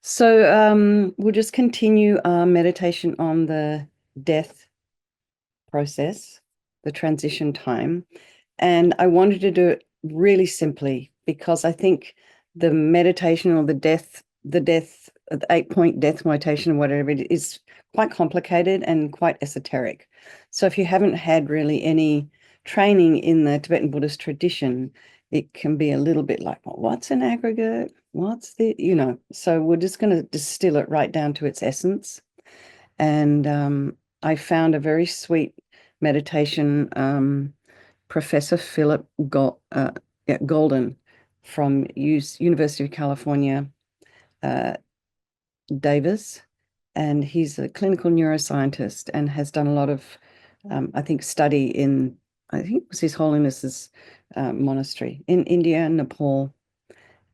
We'll just continue our meditation on the death process, the transition time. And I wanted to do it really simply because I think the meditation or the 8-point death meditation or whatever it is quite complicated and quite esoteric. So if you haven't had really any training in the Tibetan Buddhist tradition, it can be a little bit like, well, what's an aggregate? What's so we're just going to distill it right down to its essence. And I found a very sweet meditation, Professor Philip Golden from University of California, uh, Davis, and he's a clinical neuroscientist and has done a lot of, I think, study in, I think it was His Holiness's monastery in India and Nepal.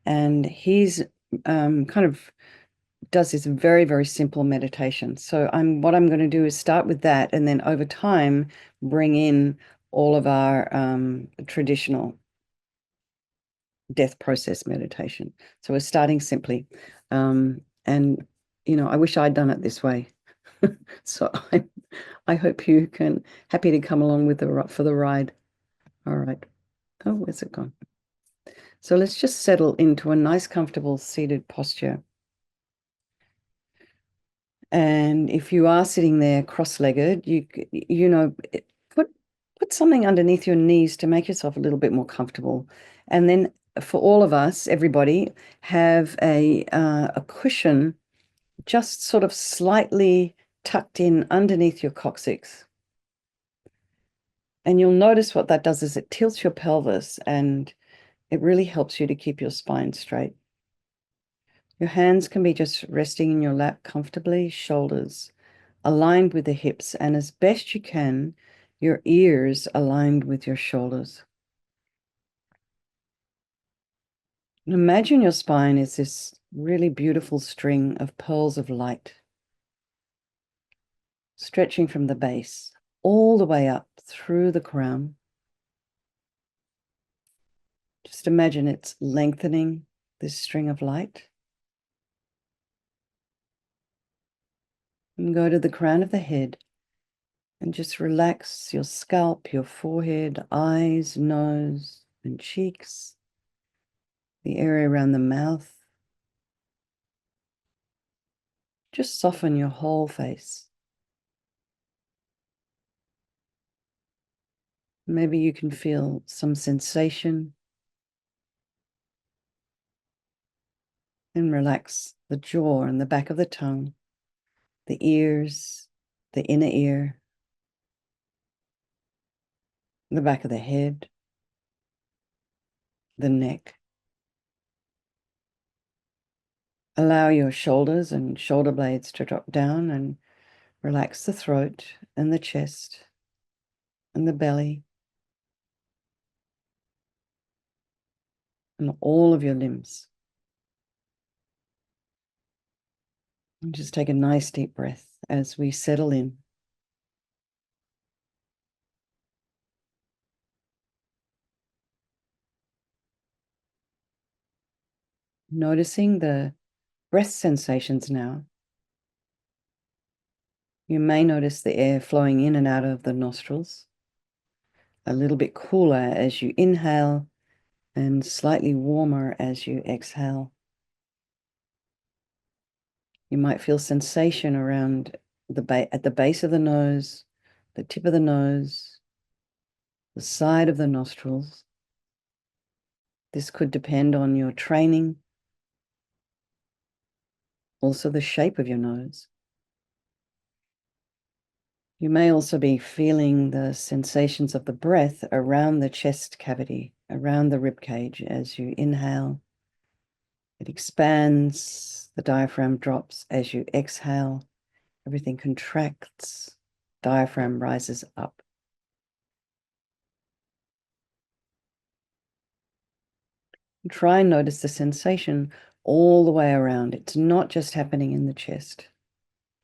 And he's kind of does this very, very simple meditation. So what I'm going to do is start with that, and then over time bring in all of our traditional death process meditation. So we're starting simply, and I wish I'd done it this way. So I hope you can happy to come along with for the ride. All right. Oh, where's it gone? So let's just settle into a nice, comfortable seated posture. And if you are sitting there cross-legged, put something underneath your knees to make yourself a little bit more comfortable. And then for all of us, everybody, have a cushion just sort of slightly tucked in underneath your coccyx. And you'll notice what that does is it tilts your pelvis and it really helps you to keep your spine straight. Your hands can be just resting in your lap comfortably, shoulders aligned with the hips, and as best you can, your ears aligned with your shoulders. And imagine your spine is this really beautiful string of pearls of light, stretching from the base all the way up through the crown. Just imagine it's lengthening this string of light. And go to the crown of the head and just relax your scalp, your forehead, eyes, nose, and cheeks, the area around the mouth. Just soften your whole face. Maybe you can feel some sensation and relax the jaw and the back of the tongue, the ears, the inner ear, the back of the head, the neck. Allow your shoulders and shoulder blades to drop down and relax the throat and the chest and the belly and all of your limbs. And just take a nice deep breath as we settle in. Noticing the breath sensations now. You may notice the air flowing in and out of the nostrils, a little bit cooler as you inhale and slightly warmer as you exhale. You might feel sensation around at the base of the nose, the tip of the nose, the side of the nostrils. This could depend on your training, also the shape of your nose. You may also be feeling the sensations of the breath around the chest cavity, around the rib cage as you inhale. It expands, the diaphragm drops as you exhale. Everything contracts, diaphragm rises up. And try and notice the sensation all the way around. It's not just happening in the chest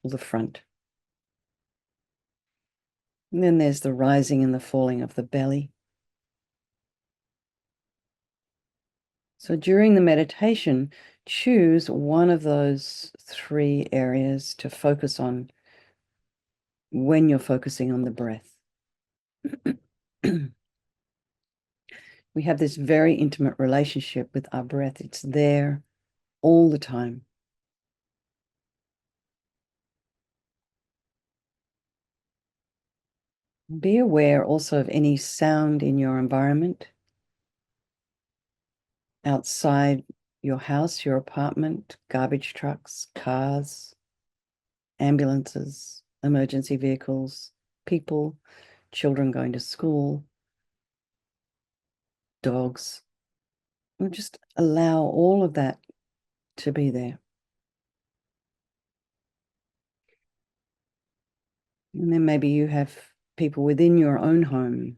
or the front. And then there's the rising and the falling of the belly. So during the meditation, choose one of those 3 areas to focus on when you're focusing on the breath. We have this very intimate relationship with our breath. It's there all the time. Be aware also of any sound in your environment, outside your house, your apartment, garbage trucks, cars, ambulances, emergency vehicles, people, children going to school, dogs. And just allow all of that to be there. And then maybe you have people within your own home.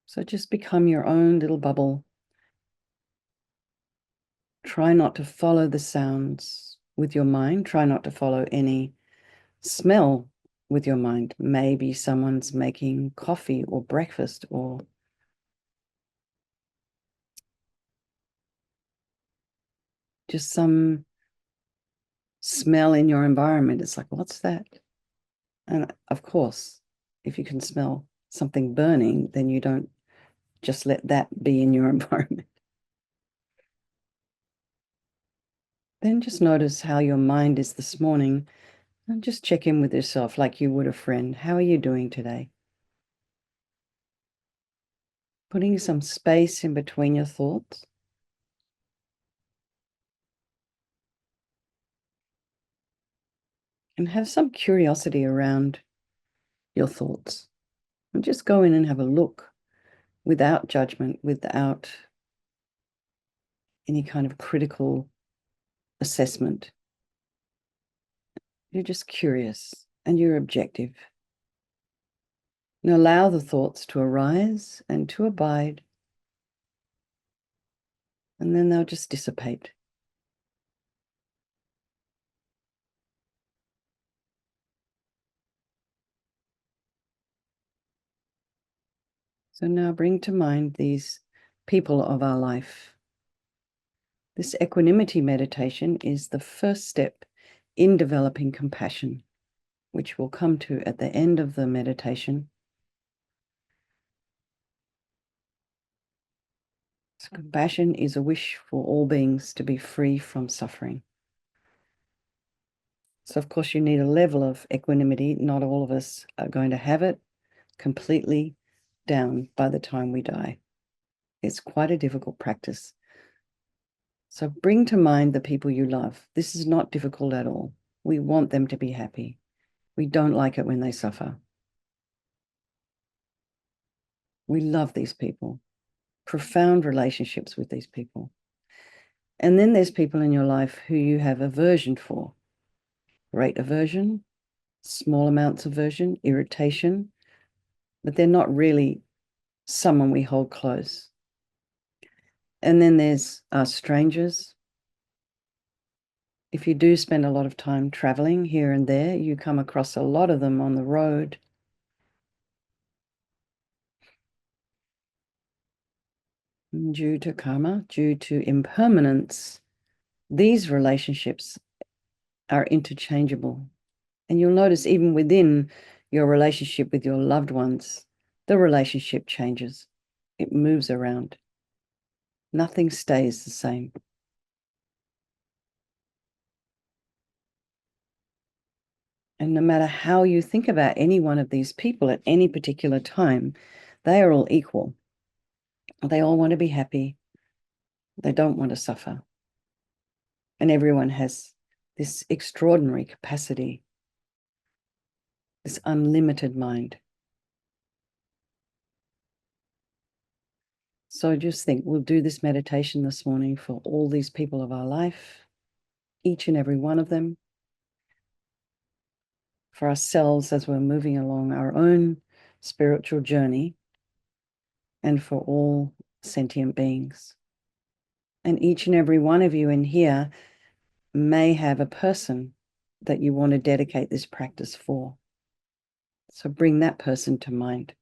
So just become your own little bubble. Try not to follow the sounds with your mind. Try not to follow any smell with your mind. Maybe someone's making coffee or breakfast or just some smell in your environment. It's like, what's that? And of course, if you can smell something burning, then you don't just let that be in your environment. Then just notice how your mind is this morning and just check in with yourself like you would a friend. How are you doing today? Putting some space in between your thoughts. And have some curiosity around your thoughts. And just go in and have a look without judgment, without any kind of critical assessment. You're just curious and you're objective. And allow the thoughts to arise and to abide, and then they'll just dissipate. So now bring to mind these people of our life. This equanimity meditation is the first step in developing compassion, which we'll come to at the end of the meditation. So compassion is a wish for all beings to be free from suffering. So of course you need a level of equanimity. Not all of us are going to have it completely down by the time we die. It's quite a difficult practice. So bring to mind the people you love. This is not difficult at all. We want them to be happy. We don't like it when they suffer. We love these people, profound relationships with these people. And then there's people in your life who you have aversion for. Great aversion, small amounts of aversion, irritation, but they're not really someone we hold close. And then there's strangers. If you do spend a lot of time traveling here and there, you come across a lot of them on the road. Due to karma, due to impermanence, these relationships are interchangeable. And you'll notice even within your relationship with your loved ones, the relationship changes. It moves around. Nothing stays the same. And no matter how you think about any one of these people at any particular time, they are all equal. They all want to be happy. They don't want to suffer. And everyone has this extraordinary capacity, this unlimited mind. So just think, we'll do this meditation this morning for all these people of our life, each and every one of them, for ourselves as we're moving along our own spiritual journey, and for all sentient beings. And each and every one of you in here may have a person that you want to dedicate this practice for. So bring that person to mind.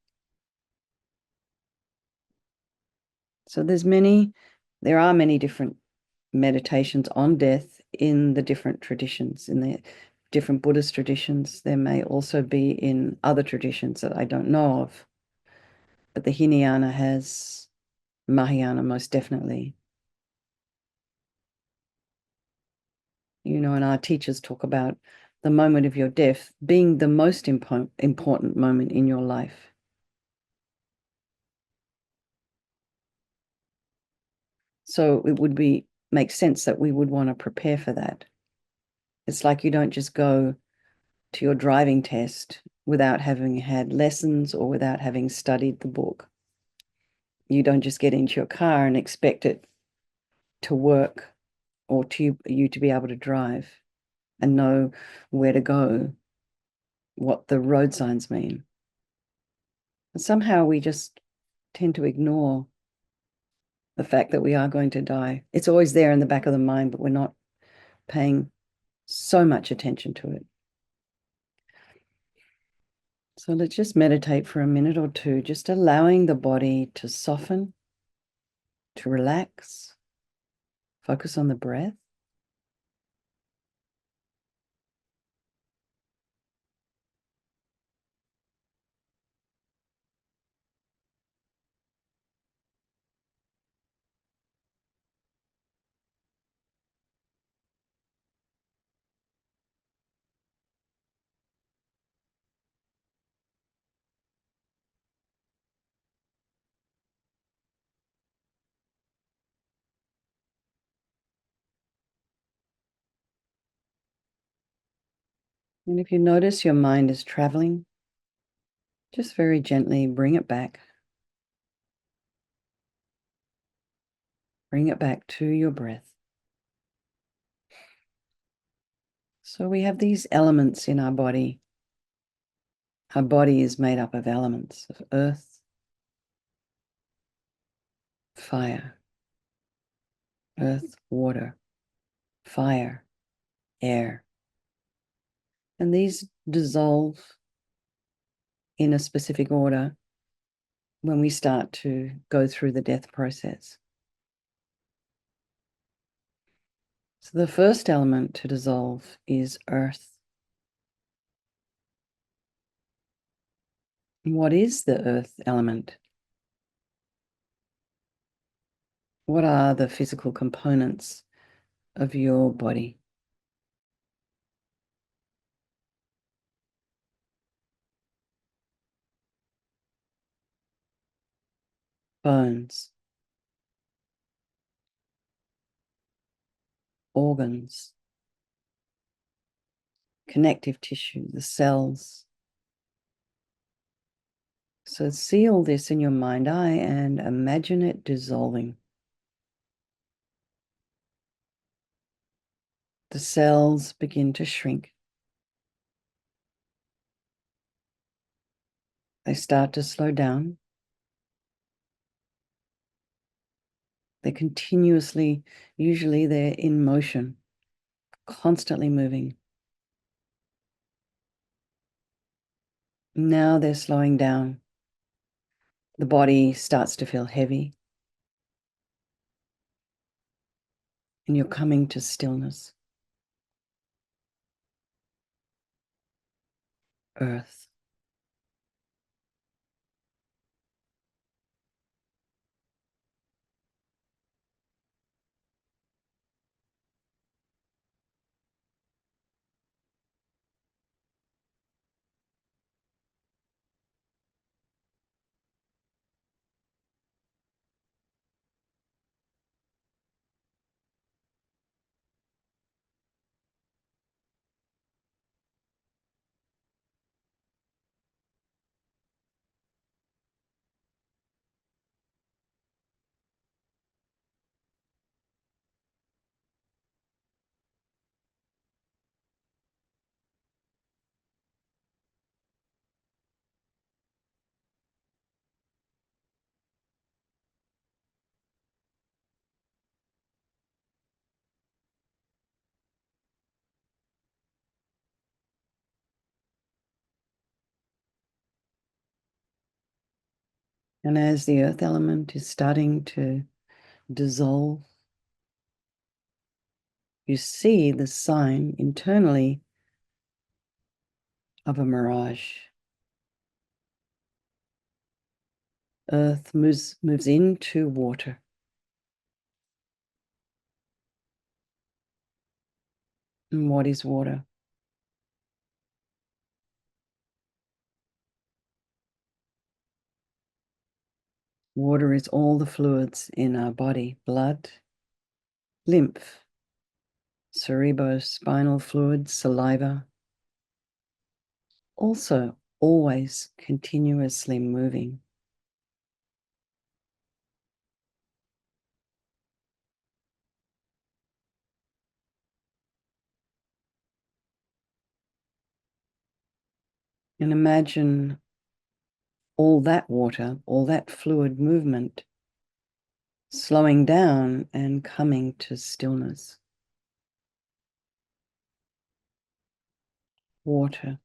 So there are many different meditations on death in the different traditions, in the different Buddhist traditions. There may also be in other traditions that I don't know of, but the Hinayana has, Mahayana most definitely. And our teachers talk about the moment of your death being the most important moment in your life. So it would make sense that we would want to prepare for that. It's like you don't just go to your driving test without having had lessons or without having studied the book. You don't just get into your car and expect it to work or you to be able to drive and know where to go, what the road signs mean. And somehow we just tend to ignore the fact that we are going to die. It's always there in the back of the mind, but we're not paying so much attention to it. So let's just meditate for a minute or two, just allowing the body to soften, to relax, focus on the breath. And if you notice your mind is traveling, just very gently bring it back. Bring it back to your breath. So we have these elements in our body. Our body is made up of elements of earth, fire, earth, water, fire, air. And these dissolve in a specific order when we start to go through the death process. So the first element to dissolve is earth. What is the earth element? What are the physical components of your body? Bones, organs, connective tissue, the cells. So see all this in your mind's eye and imagine it dissolving. The cells begin to shrink. They start to slow down. Usually they're in motion, constantly moving. Now they're slowing down. The body starts to feel heavy. And you're coming to stillness. Earth. And as the earth element is starting to dissolve, you see the sign internally of a mirage. Earth moves into water. And what is water? Water is all the fluids in our body: blood, lymph, cerebrospinal fluid, saliva. Also, always continuously moving. And imagine all that water, all that fluid movement slowing down and coming to stillness. Water.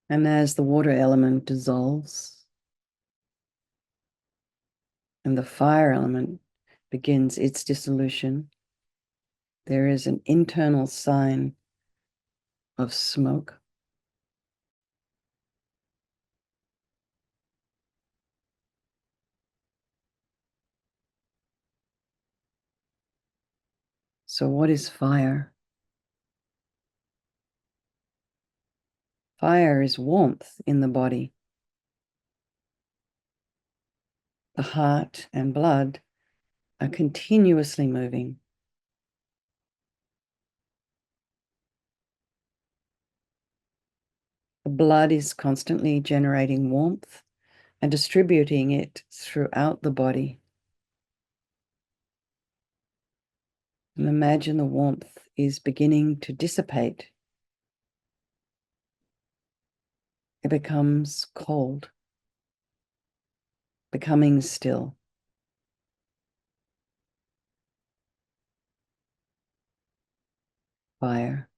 And as the water element dissolves and the fire element begins its dissolution, there is an internal sign of smoke. So what is fire? Fire is warmth in the body. The heart and blood are continuously moving. The blood is constantly generating warmth and distributing it throughout the body. And imagine the warmth is beginning to dissipate. It becomes cold, becoming still. Fire.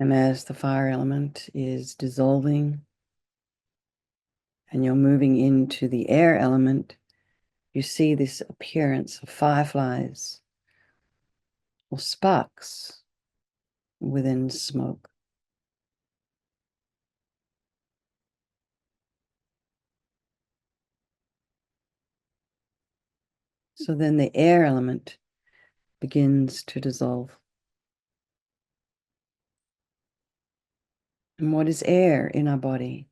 And as the fire element is dissolving and you're moving into the air element, you see this appearance of fireflies or sparks within smoke. So then the air element begins to dissolve. And what is air in our body?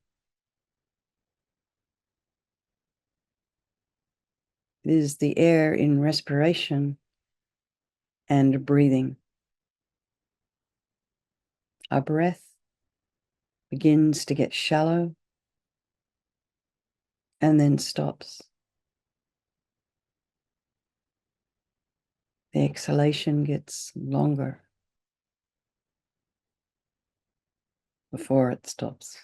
It is the air in respiration and breathing. Our breath begins to get shallow and then stops. The exhalation gets longer before it stops.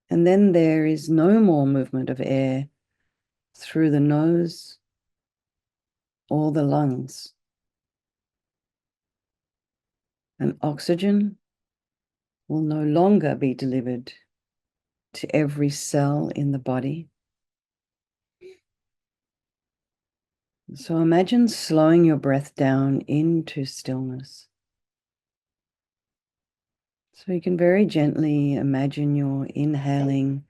And then there is no more movement of air through the nose or the lungs. And oxygen will no longer be delivered to every cell in the body. So imagine slowing your breath down into stillness. So you can very gently imagine you're inhaling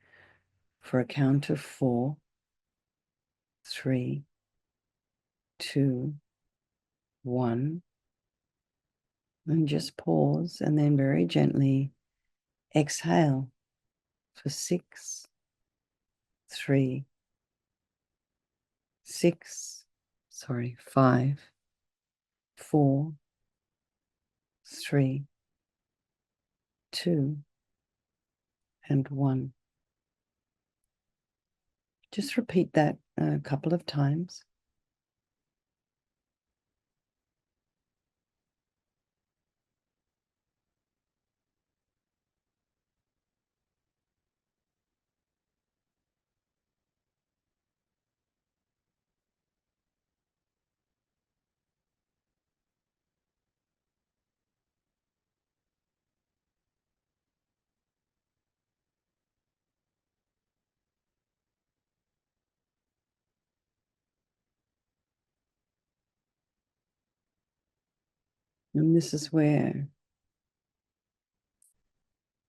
for a count of 4, 3, 2, 1, and just pause and then very gently exhale for 6, 3, 5, 4, 3, 2, and 1. Just repeat that a couple of times. And this is where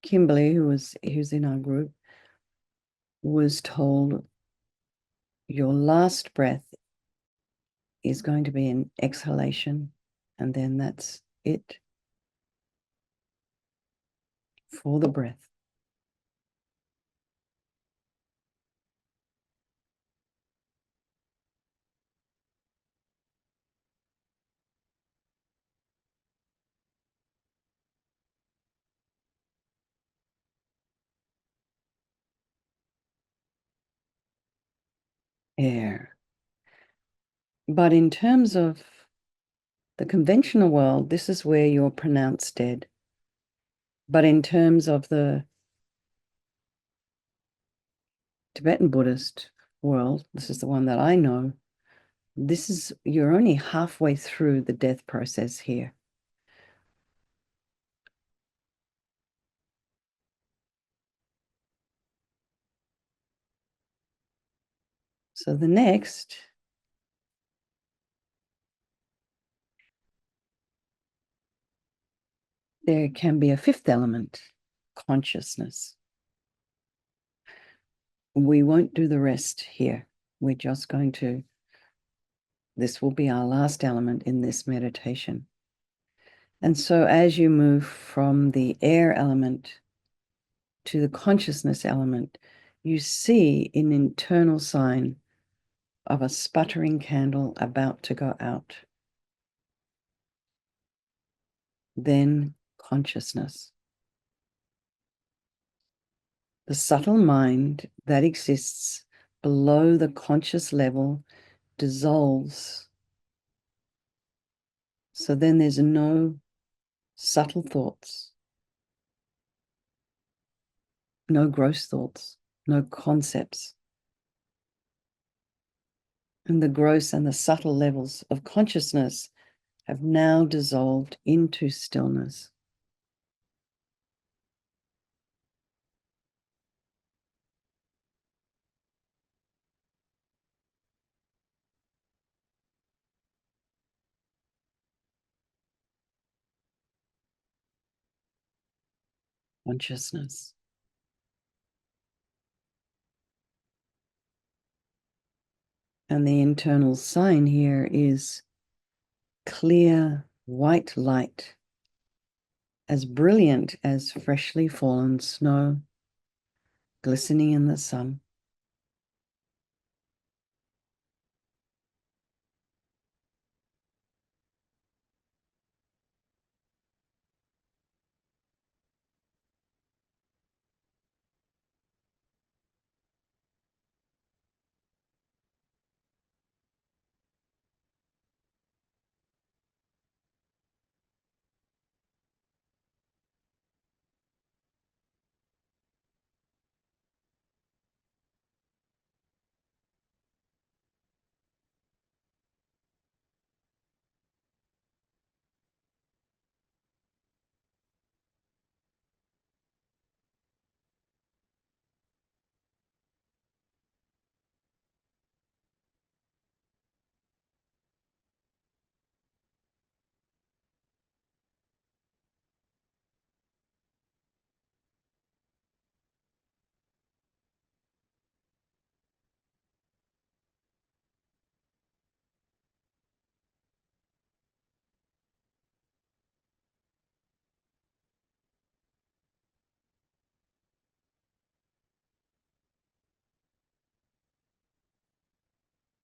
Kimberly, who's in our group, was told your last breath is going to be an exhalation, and then that's it for the breath. Air. But in terms of the conventional world, this is where you're pronounced dead. But in terms of the Tibetan Buddhist world, this is the one that I know, you're only halfway through the death process here. So the next, there can be a fifth element, consciousness. We won't do the rest here. We're just going to, this will be our last element in this meditation. And so as you move from the air element to the consciousness element, you see an internal sign of a sputtering candle about to go out. Then consciousness. The subtle mind that exists below the conscious level dissolves. So then there's no subtle thoughts, no gross thoughts, no concepts. And the gross and the subtle levels of consciousness have now dissolved into stillness. Consciousness. And the internal sign here is clear white light, as brilliant as freshly fallen snow, glistening in the sun.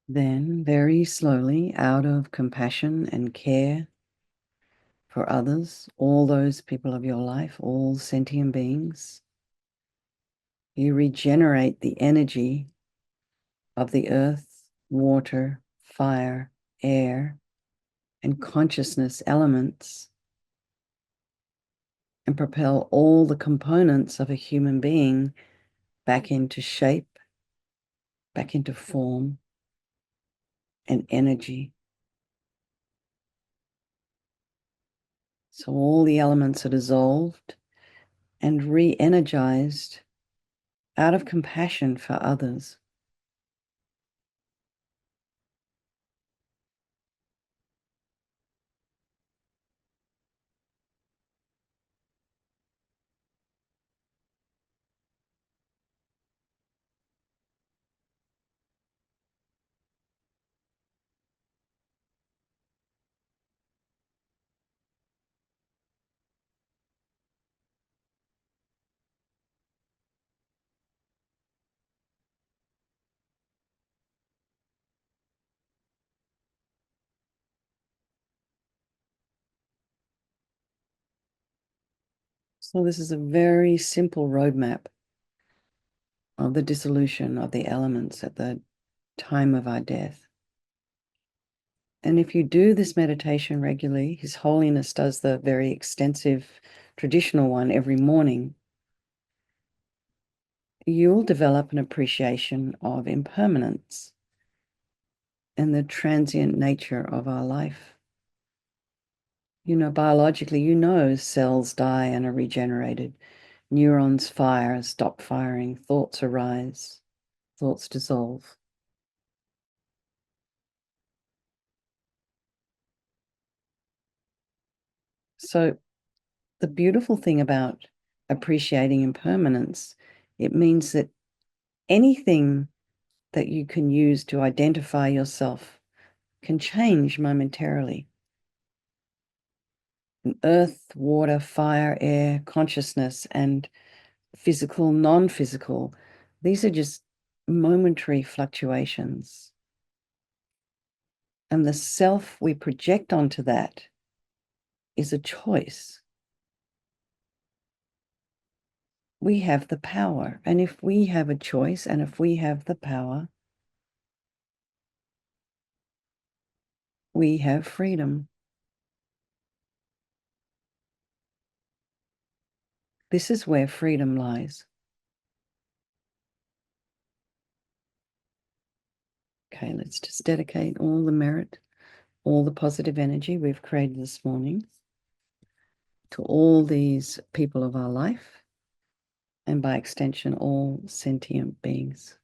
Then, very slowly, out of compassion and care for others, all those people of your life, all sentient beings, you regenerate the energy of the earth, water, fire, air, and consciousness elements, and propel all the components of a human being back into shape, back into form and energy. So all the elements are dissolved and re-energized out of compassion for others. So this is a very simple roadmap of the dissolution of the elements at the time of our death. And if you do this meditation regularly, His Holiness does the very extensive traditional one every morning, you'll develop an appreciation of impermanence and the transient nature of our life. You know, biologically, you know cells die and are regenerated. Neurons fire, stop firing, thoughts arise, thoughts dissolve. So the beautiful thing about appreciating impermanence, it means that anything that you can use to identify yourself can change momentarily. Earth, water, fire, air, consciousness, and physical, non-physical, these are just momentary fluctuations. And the self we project onto that is a choice. We have the power. And if we have a choice, and if we have the power, we have freedom. This is where freedom lies. Okay, let's just dedicate all the merit all the positive energy we've created this morning to all these people of our life, and by extension, all sentient beings.